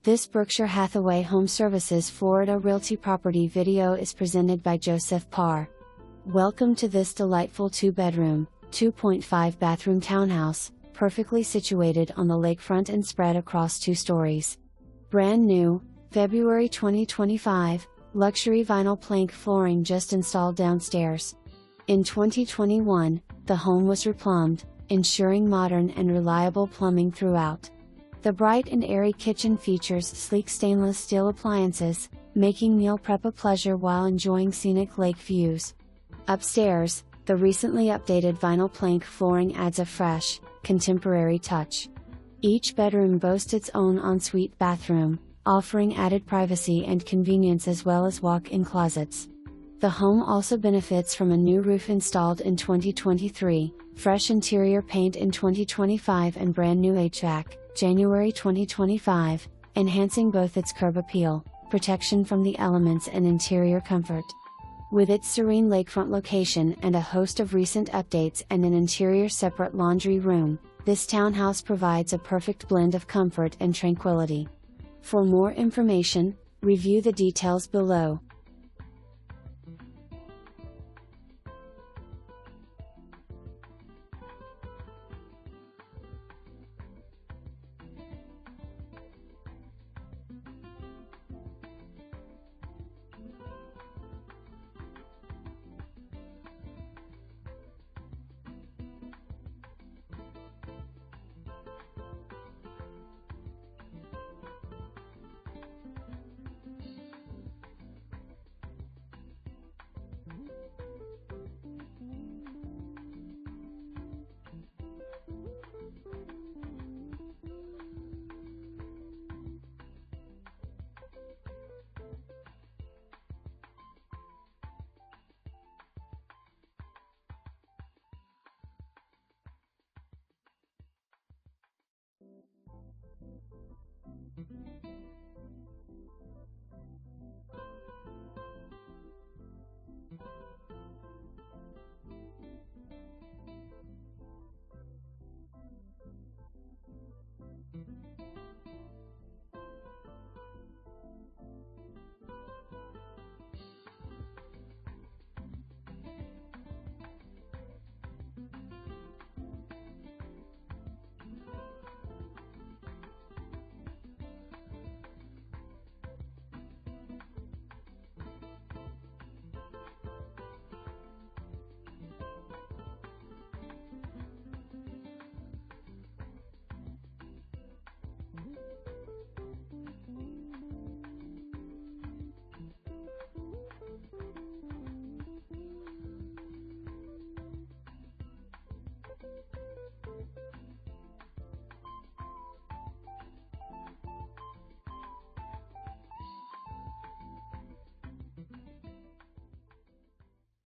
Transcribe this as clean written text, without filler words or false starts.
This Berkshire Hathaway HomeServices Florida Realty property video is presented by Joseph Parr. Welcome to this delightful 2-bedroom, 2.5 bathroom townhouse, perfectly situated on the lakefront and spread across 2 stories. Brand new, February 2025, luxury vinyl plank flooring just installed downstairs. In 2021, the home was replumbed, ensuring modern and reliable plumbing throughout. The bright and airy kitchen features sleek stainless steel appliances, making meal prep a pleasure while enjoying scenic lake views. Upstairs, the recently updated vinyl plank flooring adds a fresh, contemporary touch. Each bedroom boasts its own ensuite bathroom, offering added privacy and convenience as well as walk-in closets. The home also benefits from a new roof installed in 2023, fresh interior paint in 2025 and brand new HVAC, January 2025, enhancing both its curb appeal, protection from the elements and interior comfort. With its serene lakefront location and a host of recent updates and an interior separate laundry room, this townhouse provides a perfect blend of comfort and tranquility. For more information, review the details below.